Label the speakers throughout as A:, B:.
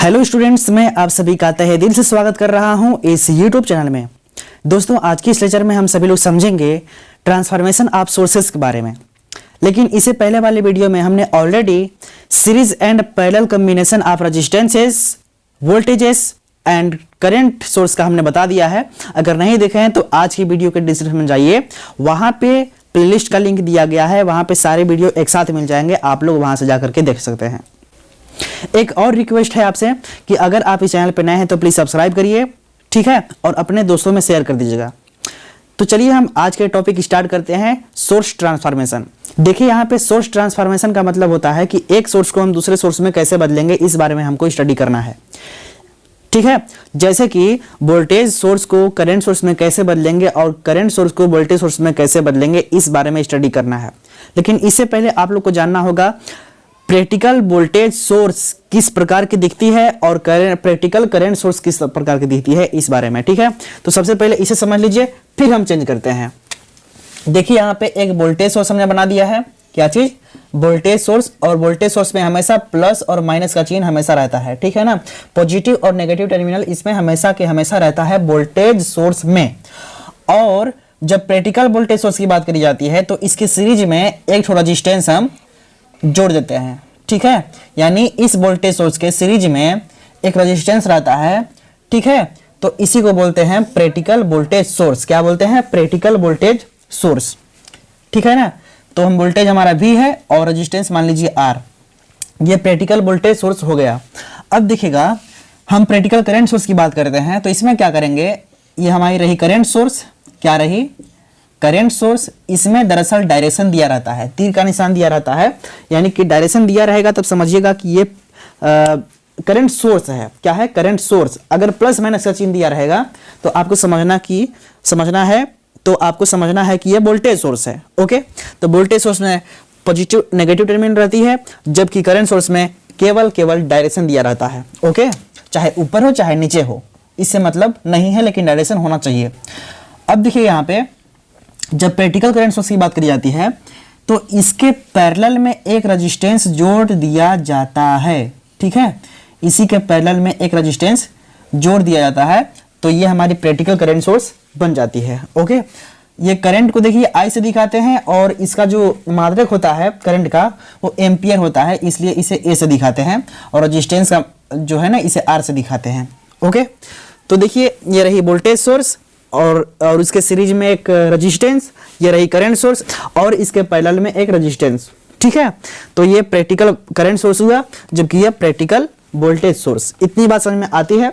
A: Hello students, मैं आप सभी का तहे दिल से स्वागत कर रहा हूं इस यूट्यूब चैनल में। दोस्तों, आज की इस लेक्चर में हम सभी लोग समझेंगे ट्रांसफॉर्मेशन ऑफ सोर्सेस के बारे में। लेकिन इससे पहले वाले वीडियो में हमने already series and parallel combination of resistances, voltages and current source का हमने बता दिया है। अगर नहीं देखे हैं तो आज की वीडियो के डिस्क्रिप्शन में जाइए, वहां पे प्लेलिस्ट का लिंक दिया गया है, वहां पे सारे वीडियो एक साथ मिल जाएंगे, आप लोग वहां से जाकर के देख सकते हैं। एक और रिक्वेस्ट है आपसे कि अगर आप इस चैनल पर नए हैं तो प्लीज सब्सक्राइब करिए, ठीक है, और अपने दोस्तों में शेयर कर दीजिएगा। तो चलिए हम आज के टॉपिक स्टार्ट करते हैं, सोर्स ट्रांसफॉर्मेशन। देखिए यहाँ पे सोर्स ट्रांसफॉर्मेशन का मतलब होता है कि एक सोर्स को हम दूसरे सोर्स में कैसे बदलेंगे, इस बारे में हमको स्टडी करना है, ठीक है। जैसे कि वोल्टेज सोर्स को करंट सोर्स में कैसे बदलेंगे और करंट सोर्स को वोल्टेज सोर्स में कैसे बदलेंगे, इस बारे में स्टडी करना है। लेकिन इससे पहले आप लोग को जानना होगा प्रैक्टिकल वोल्टेज सोर्स किस प्रकार की दिखती है और प्रैक्टिकल करंट सोर्स किस प्रकार की दिखती है, इस बारे में, ठीक है। तो सबसे पहले इसे समझ लीजिए, फिर हम चेंज करते हैं। देखिए यहाँ पे एक वोल्टेज सोर्स हमने बना दिया है। क्या चीज? Voltage source. और वोल्टेज सोर्स में हमेशा प्लस और माइनस का चिन्ह हमेशा रहता है, ठीक है ना। पॉजिटिव और नेगेटिव टर्मिनल इसमें हमेशा के हमेशा रहता है वोल्टेज सोर्स में। और जब प्रैक्टिकल वोल्टेज सोर्स की बात करी जाती है तो इसके सीरीज में एक थोड़ा रेजिस्टेंस हम जोड़ देते हैं, ठीक है। यानी इस वोल्टेज सोर्स के सीरीज में एक रेजिस्टेंस रहता है, ठीक है। तो इसी को बोलते हैं प्रैक्टिकल वोल्टेज सोर्स। क्या बोलते हैं? प्रैक्टिकल वोल्टेज सोर्स, ठीक है ना। तो हम वोल्टेज हमारा V है और रेजिस्टेंस मान लीजिए R, ये प्रैक्टिकल वोल्टेज सोर्स हो गया। अब देखिएगा, हम प्रैक्टिकल करंट सोर्स की बात करते हैं तो इसमें क्या करेंगे, ये हमारी रही करंट सोर्स। क्या रही? Current source. इसमें दरअसल डायरेक्शन दिया रहता है, तीर का निशान दिया रहता है, यानी कि डायरेक्शन दिया रहेगा तब समझिएगा कि ये करंट सोर्स है। क्या है? Current source. अगर प्लस माइनस का चिन्ह दिया रहेगा तो आपको समझना है कि ये वोल्टेज सोर्स है, ओके। तो वोल्टेज सोर्स में पॉजिटिव नेगेटिव टर्मिनल रहती है, जबकि करंट सोर्स में केवल डायरेक्शन दिया रहता है, ओके। चाहे ऊपर हो चाहे नीचे हो, इससे मतलब नहीं है, लेकिन डायरेक्शन होना चाहिए। अब देखिए यहाँ पे जब प्रैक्टिकल करंट सोर्स की बात करी जाती है तो इसके पैरेलल में एक रेजिस्टेंस जोड़ दिया जाता है, ठीक है। इसी के पैरेलल में एक रेजिस्टेंस जोड़ दिया जाता है, तो ये हमारी प्रैक्टिकल करंट सोर्स बन जाती है, ओके। ये करंट को देखिए I से दिखाते हैं और इसका जो मात्रक होता है करंट का वो एम्पियर होता है, इसलिए इसे A से दिखाते हैं, और रेजिस्टेंस का जो है ना इसे R से दिखाते हैं, ओके। तो देखिए ये रही वोल्टेज सोर्स और उसके सीरीज में एक रेजिस्टेंस, ये रही करंट सोर्स और इसके पैरेलल में एक रेजिस्टेंस, ठीक है। तो ये प्रैक्टिकल करंट सोर्स हुआ, जबकि ये प्रैक्टिकल वोल्टेज सोर्स। इतनी बात समझ में आती है।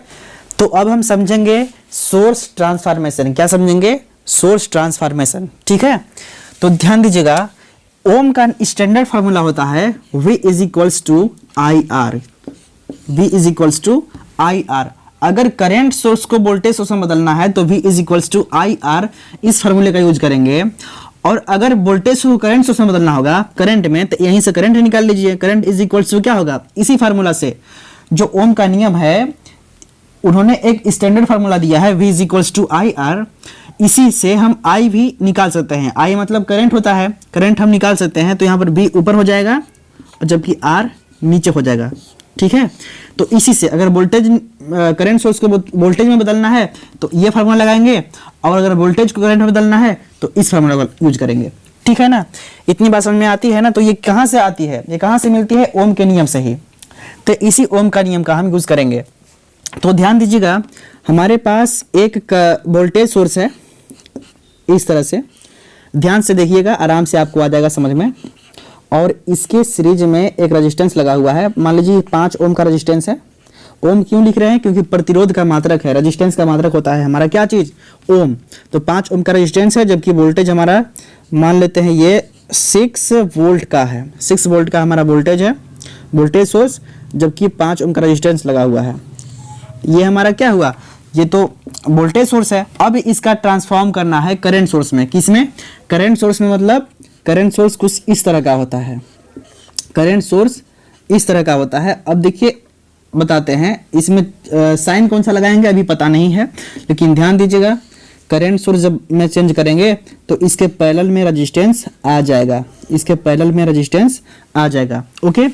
A: तो अब हम समझेंगे सोर्स ट्रांसफॉर्मेशन। क्या समझेंगे? सोर्स ट्रांसफॉर्मेशन, ठीक है। तो ध्यान दीजिएगा, ओम का स्टैंडर्ड फॉर्मूला होता है V is equals to IR। V is equals to IR। अगर करंट सोर्स को वोल्टेज सोर्स में बदलना है तो V is equals to IR, इस फॉर्मूले का यूज करेंगे। और अगर वोल्टेज को करंट सोर्स में बदलना होगा करंट में, तो यहीं से करंट निकाल लीजिए। करंट इज इक्वल्स टू क्या होगा? इसी फार्मूला से, जो ओम का नियम है, उन्होंने एक स्टैंडर्ड फार्मूला दिया है V is equals to IR। इसी से हम I भी निकाल सकते हैं। I मतलब करंट होता है, करंट हम निकाल सकते हैं। तो यहाँ पर V ऊपर हो जाएगा और जबकि R नीचे हो जाएगा, ठीक है। तो इसी से अगर वोल्टेज करंट सोर्स को वोल्टेज में बदलना है तो ये फार्मूला लगाएंगे, और अगर वोल्टेज को करंट में बदलना है तो इस फार्मूला का यूज करेंगे, ठीक है ना। इतनी बात समझ में आती है ना। तो ये कहाँ से आती है? ये कहाँ से मिलती है? ओम के नियम से ही। तो इसी ओम का नियम का हम यूज करेंगे। तो ध्यान दीजिएगा, हमारे पास एक वोल्टेज सोर्स है, इस तरह से ध्यान से देखिएगा, आराम से आपको आ जाएगा समझ में। और इसके सीरीज में एक रेजिस्टेंस लगा हुआ है, मान लीजिए 5 ओम का रेजिस्टेंस है। ओम क्यों लिख रहे हैं? क्योंकि प्रतिरोध का मात्रक है, रेजिस्टेंस का मात्रक होता है हमारा क्या चीज? ओम। तो 5 ओम का रेजिस्टेंस है, जबकि वोल्टेज हमारा मान लेते हैं ये 6 वोल्ट का है। 6 वोल्ट का हमारा वोल्टेज है, वोल्टेज सोर्स, जबकि 5 ओम का रेजिस्टेंस लगा हुआ है। ये हमारा क्या हुआ? ये तो वोल्टेज सोर्स है। अब इसका ट्रांसफॉर्म करना है करंट सोर्स में। किसमें? करंट सोर्स में। मतलब करंट सोर्स कुछ इस तरह का होता है, करंट सोर्स इस तरह का होता है। अब देखिए बताते हैं, इसमें साइन कौन सा लगाएंगे अभी पता नहीं है, लेकिन ध्यान दीजिएगा, करंट सोर्स जब में चेंज करेंगे तो इसके पैरेलल में रेजिस्टेंस आ जाएगा, इसके पैरेलल में रेजिस्टेंस आ जाएगा, ओके।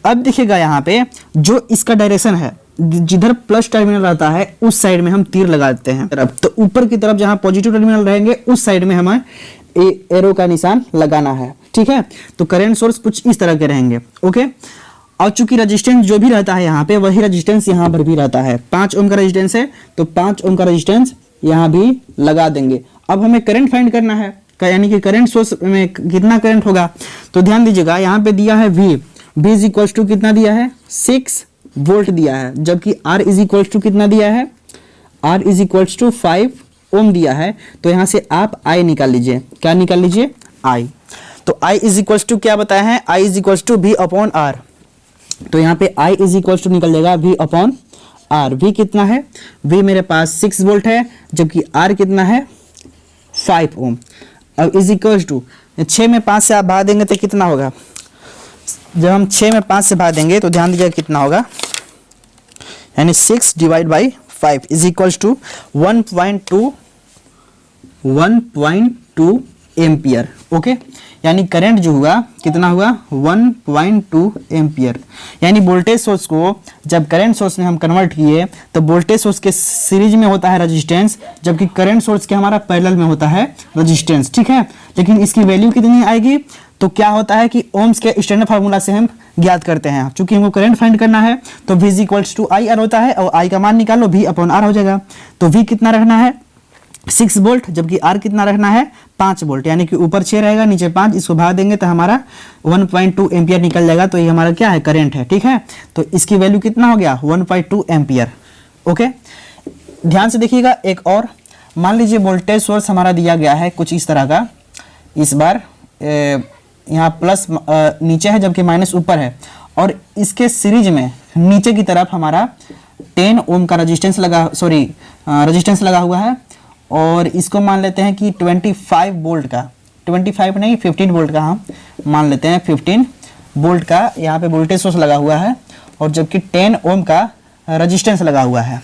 A: अब देखिएगा यहाँ पे जो इसका डायरेक्शन है, जिधर प्लस टर्मिनल रहता है उस साइड में हम तीर लगा देते हैं तरफ, तो ऊपर की तरफ जहां पॉजिटिव टर्मिनल रहेंगे उस साइड में हमें एरो का निशान लगाना है, ठीक है। तो करंट सोर्स कुछ इस तरह के रहेंगे, ओके। और चूंकि रेजिस्टेंस जो भी रहता है यहाँ पे वही रेजिस्टेंस यहाँ पर भी रहता है, 5 ओम का रेजिस्टेंस है तो 5 ओम का रेजिस्टेंस यहाँ भी लगा देंगे। अब हमें करंट फाइंड करना है, यानी कि करंट सोर्स में कितना करंट होगा, तो ध्यान दीजिएगा यहाँ पे दिया है V इज इक्वल टू कितना दिया है 6 वोल्ट दिया है, जबकि R इज इक्वल टू कितना दिया है, R इज इक्वल टू 5 ओम दिया है। तो यहाँ से आप I निकाल लीजिए, क्या निकाल लीजिए I। तो I इज इक्वल टू क्या बताया है, I is equal to V upon R। तो यहाँ पे I इज इक्वल टू निकल जाएगा V अपॉन R। V कितना है, V मेरे पास 6 वोल्ट है, जबकि R कितना है 5 ओम। अब इज इक्वल टू 6 में 5 से आप भाग देंगे तो कितना होगा, जब हम 6 में 5 से भाग देंगे तो ध्यान दीजिएगा कितना होगा, यानी 6 divide by 5 is equal to 1.2 ampere, okay. यानी करंट जो हुआ कितना हुआ 1.2 एम्पियर। यानी वोल्टेज सोर्स को जब करंट सोर्स में हम कन्वर्ट किए तो वोल्टेज सोर्स के सीरीज में होता है रेजिस्टेंस, जबकि करंट सोर्स के हमारा पैरेलल में होता है रेजिस्टेंस, ठीक है। लेकिन इसकी वैल्यू कितनी आएगी, तो क्या होता है कि ओम्स के स्टैंडर्ड फार्मूला से हम ज्ञात करते हैं। चूंकि हमको करंट फाइंड करना है तो V equals to I R होता है, और I का मान निकालो V अपॉन R हो जाएगा। तो V कितना रखना है 6 वोल्ट, जबकि R कितना रखना है 5 वोल्ट, यानी कि ऊपर 6 रहेगा नीचे 5, इसको भाग देंगे तो हमारा 1.2 एम्पियर निकल जाएगा। तो ये हमारा क्या है करंट है, ठीक है। तो इसकी वैल्यू कितना हो गया 1.2 एम्पियर, ओके। ध्यान से देखिएगा एक और, मान लीजिए वोल्टेज सोर्स हमारा दिया गया है कुछ इस तरह का, इस बार यहाँ प्लस नीचे है जबकि माइनस ऊपर है, और इसके सीरीज में नीचे की तरफ हमारा 10 ओम का रेजिस्टेंस लगा हुआ है, और इसको मान लेते हैं कि 25 वोल्ट का, 25 नहीं 15 वोल्ट का हम मान लेते हैं, 15 वोल्ट का यहाँ पे वोल्टेज सोर्स लगा हुआ है, और जबकि 10 ओम का रेजिस्टेंस लगा हुआ है।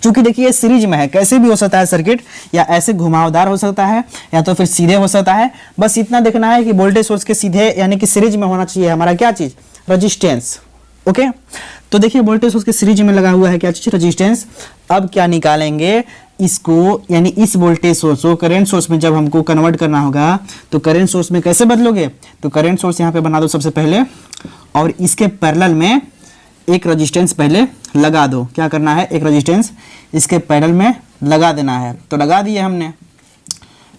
A: चूंकि देखिए सीरीज में है, कैसे भी हो सकता है सर्किट, या ऐसे घुमावदार हो सकता है या तो फिर सीधे हो सकता है। बस इतना देखना है कि वोल्टेज सोर्स के सीधे यानी कि सीरीज में होना चाहिए हमारा क्या चीज, रेजिस्टेंस, ओके। तो देखिए वोल्टेज सोर्स के सीरीज में लगा हुआ है क्या चीज, रेजिस्टेंस। अब क्या निकालेंगे इसको, यानी इस वोल्टेज सोर्स को करंट सोर्स में जब हमको कन्वर्ट करना होगा तो करंट सोर्स में कैसे बदलोगे, तो करंट सोर्स यहाँ पे बना दो सबसे पहले, और इसके पैरेलल में एक रेजिस्टेंस पहले लगा दो। क्या करना है, एक रेजिस्टेंस इसके पैरेलल में लगा देना है। तो लगा दिए हमने,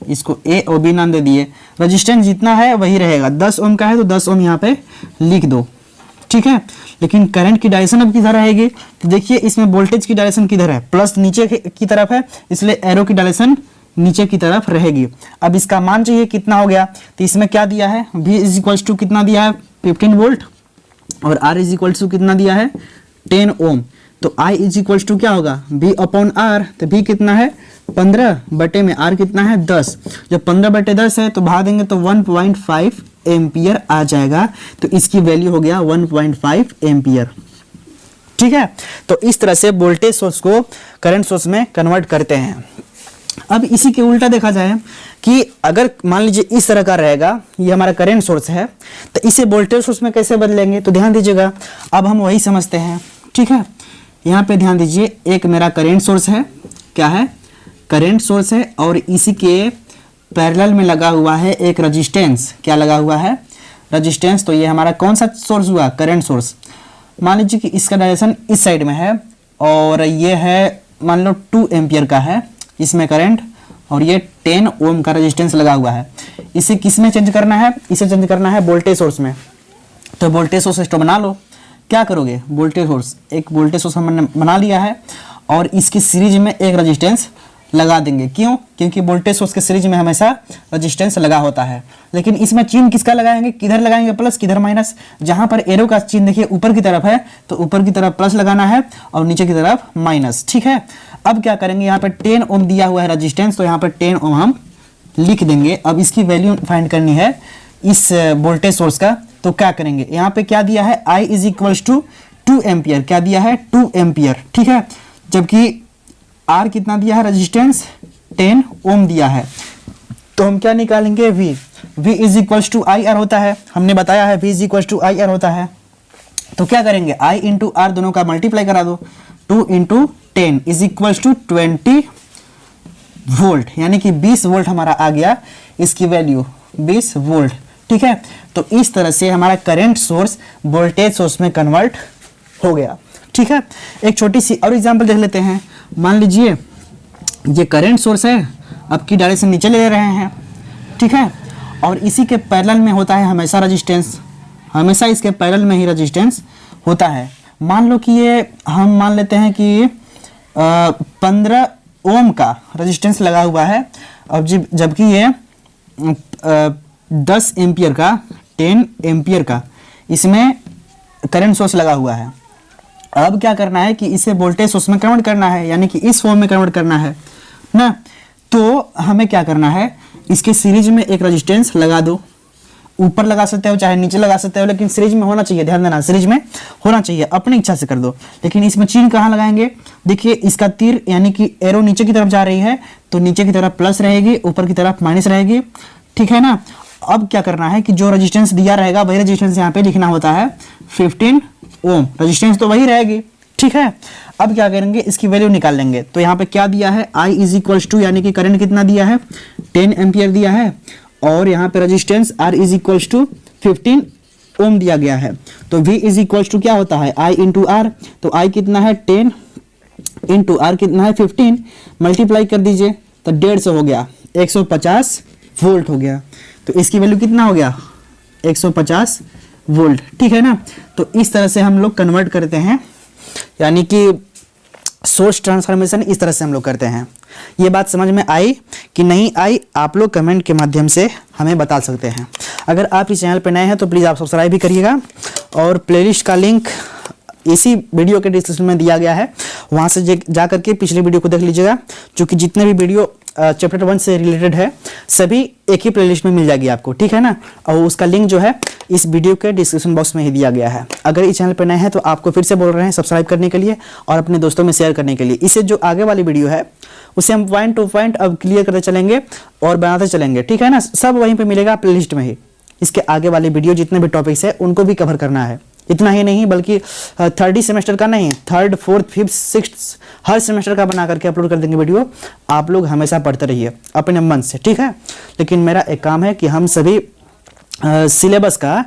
A: इसको A और B नाम दे दिए। रेजिस्टेंस जितना है वही रहेगा, 10 ओम का है तो 10 ओम यहाँ पे लिख दो, ठीक है। लेकिन करंट की डायरेक्शन अब किधर रहेगी, तो देखिए इसमें वोल्टेज की डायरेक्शन किधर है, प्लस नीचे की तरफ है, इसलिए एरो की डायरेक्शन नीचे की तरफ रहेगी। अब इसका मान चाहिए कितना हो गया, तो इसमें क्या दिया है V इज इक्वल टू कितना दिया है 15 वोल्ट, और R इज इक्वल टू कितना दिया है 10 ओम। तो I इज इक्वल टू क्या होगा V अपॉन R, तो V कितना है 15 बटे में R कितना है 10। जब 15 बटे 10 है तो भाग देंगे तो 1.5 एम्पियर आ जाएगा। तो इसकी वैल्यू हो गया 1.5 एम्पियर, ठीक है। तो इस तरह से वोल्टेज सोर्स को करंट सोर्स में कन्वर्ट करते हैं। अब इसी के उल्टा देखा जाए कि अगर मान लीजिए इस तरह का रहेगा, ये हमारा करंट सोर्स है, तो इसे वोल्टेज सोर्स में कैसे बदलेंगे, तो ध्यान दीजिएगा अब हम वही समझते हैं, ठीक है। यहाँ पे ध्यान दीजिए, एक मेरा करंट सोर्स है, क्या है करंट सोर्स है, और इसी के पैरेलल में लगा हुआ है एक रेजिस्टेंस। क्या लगा हुआ है रेजिस्टेंस। तो ये हमारा कौन सा सोर्स हुआ करंट सोर्स। मान लीजिए कि इसका डायरेक्शन इस साइड में है, और ये है मान लो 2 एम्पियर का है इसमें करंट, और ये 10 ओम का रेजिस्टेंस लगा हुआ है। इसे किस में चेंज करना है, इसे चेंज करना है वोल्टेज सोर्स में। तो वोल्टेज सोर्स सिस्टम बना लो। क्या करोगे, वोल्टेज सोर्स, एक वोल्टेज सोर्स हमने बना लिया है, और इसकी सीरीज में एक रेजिस्टेंस लगा देंगे। क्यों, क्योंकि वोल्टेज सोर्स के सीरीज में हमेशा रेजिस्टेंस लगा होता है। लेकिन इसमें चिन्ह किसका लगाएंगे, किधर लगाएंगे प्लस किधर माइनस। जहां पर एरो का चिन्ह देखिए ऊपर की तरफ है तो ऊपर की तरफ प्लस लगाना है, और नीचे की तरफ माइनस, ठीक है। अब क्या करेंगे, यहाँ पर 10 ओम दिया हुआ है रेजिस्टेंस, तो यहाँ पर 10 ओम हम लिख देंगे। अब इसकी वैल्यू फाइंड करनी है इस वोल्टेज सोर्स का। तो क्या करेंगे, यहाँ पे क्या दिया है I is equals to 2 ampere. क्या दिया है 2 एम्पियर, ठीक है। जबकि R कितना दिया है रेजिस्टेंस 10 ओम दिया है। तो हम क्या निकालेंगे V is equals to I R होता है, हमने बताया है V is equals to I R होता है। तो क्या करेंगे, I इंटू आर दोनों का मल्टीप्लाई करा दो, 2 into 10 is equals to 20 volt, यानी कि 20 वोल्ट हमारा आ गया, इसकी वैल्यू 20 वोल्ट। ठीक है, तो इस तरह से हमारा करंट सोर्स वोल्टेज सोर्स में कन्वर्ट हो गया। ठीक है, एक छोटी सी और एग्जांपल देख लेते हैं। मान लीजिए ये करंट सोर्स है, अब की डायरेक्शन नीचे ले रहे हैं। ठीक है, और इसी के पैरेलल में होता है हमेशा रेजिस्टेंस, हमेशा इसके पैरेलल में ही रेजिस्टेंस होता है। मान लो कि ये हम मान लेते हैं कि 15 ओम का रेजिस्टेंस लगा हुआ है, अब जबकि ये 10 एम्पियर का, 10 एम्पियर का इसमें करंट सोर्स लगा हुआ है। अब क्या करना है कि इसे वोल्टेज सोर्स में कन्वर्ट करना है, यानी कि इस फॉर्म में कन्वर्ट करना है ना। तो हमें क्या करना है, इसके सीरीज में एक रेजिस्टेंस लगा दो, ऊपर लगा सकते हो चाहे नीचे लगा सकते हो, लेकिन सीरीज में होना चाहिए, ध्यान देना सीरीज में होना चाहिए, अपनी इच्छा से कर दो। लेकिन इसमें चीन कहाँ लगाएंगे, देखिए इसका तीर यानी कि एरो नीचे की तरफ जा रही है, तो नीचे की तरफ प्लस रहेगी, ऊपर की तरफ माइनस रहेगी। ठीक है ना। अब क्या करना है कि जो रेजिस्टेंस दिया रहेगा वही रेजिस्टेंस यहाँ पे लिखना होता है, 15 ओम रेजिस्टेंस तो वही रहेगी। ठीक है, अब क्या करेंगे, इसकी वैल्यू निकाल लेंगे। तो यहाँ पे क्या दिया है, I इज इक्वल्स टू, यानी कि करंट कितना दिया है, 10 एम्पियर दिया है, और यहाँ पे resistance R is equals to 15 ohm दिया गया है। तो V इज इक्वल्स टू क्या होता है, I इंटू आर, तो I कितना है 10 इंटू आर कितना है 15, मल्टीप्लाई कर दीजिए तो 150 हो गया, 150 वोल्ट हो गया। तो इसकी वैल्यू कितना हो गया, 150 वोल्ट। ठीक है ना। तो इस तरह से हम लोग कन्वर्ट करते हैं, यानी कि सोर्स ट्रांसफॉर्मेशन इस तरह से हम लोग करते हैं। ये बात समझ में आई कि नहीं आई, आप लोग कमेंट के माध्यम से हमें बता सकते हैं। अगर आप इस चैनल पर नए हैं तो प्लीज़ आप सब्सक्राइब भी करिएगा, और प्लेलिस्ट का लिंक इसी वीडियो के डिस्क्रिप्शन में दिया गया है, वहाँ से जा करके पिछले वीडियो को देख लीजिएगा, क्योंकि जितने भी वीडियो चैप्टर 1 से रिलेटेड है सभी एक ही प्लेलिस्ट में मिल जाएगी आपको। ठीक है ना। और उसका लिंक जो है इस वीडियो के डिस्क्रिप्शन बॉक्स में ही दिया गया है। अगर इस चैनल पर नए हैं तो आपको फिर से बोल रहे हैं सब्सक्राइब करने के लिए और अपने दोस्तों में शेयर करने के लिए। इससे जो आगे वाली वीडियो है उसे हम पॉइंट टू पॉइंट अब क्लियर करते चलेंगे और बनाते चलेंगे। ठीक है ना, सब वहीं पर मिलेगा प्लेलिस्ट में ही। इसके आगे वाले वीडियो जितने भी टॉपिक्स है उनको भी कवर करना है। इतना ही नहीं बल्कि 3rd सेमेस्टर का नहीं, 3rd 4th 5th 6th हर सेमेस्टर का बना करके अपलोड कर देंगे वीडियो। आप लोग हमेशा पढ़ते रहिए अपने मन से। ठीक है, लेकिन मेरा एक काम है कि हम सभी सिलेबस का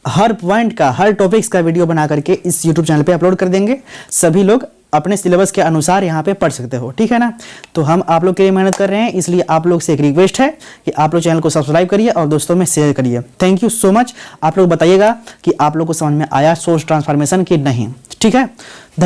A: हर पॉइंट का, हर टॉपिक्स का वीडियो बना करके इस यूट्यूब चैनल पे अपलोड कर देंगे। सभी लोग अपने सिलेबस के अनुसार यहाँ पे पढ़ सकते हो। ठीक है ना। तो हम आप लोग के लिए मेहनत कर रहे हैं, इसलिए आप लोग से एक रिक्वेस्ट है कि आप लोग चैनल को सब्सक्राइब करिए और दोस्तों में शेयर करिए। Thank you so much. आप लोग बताइएगा कि आप लोग को समझ में आया सोर्स ट्रांसफॉर्मेशन कि नहीं। ठीक है।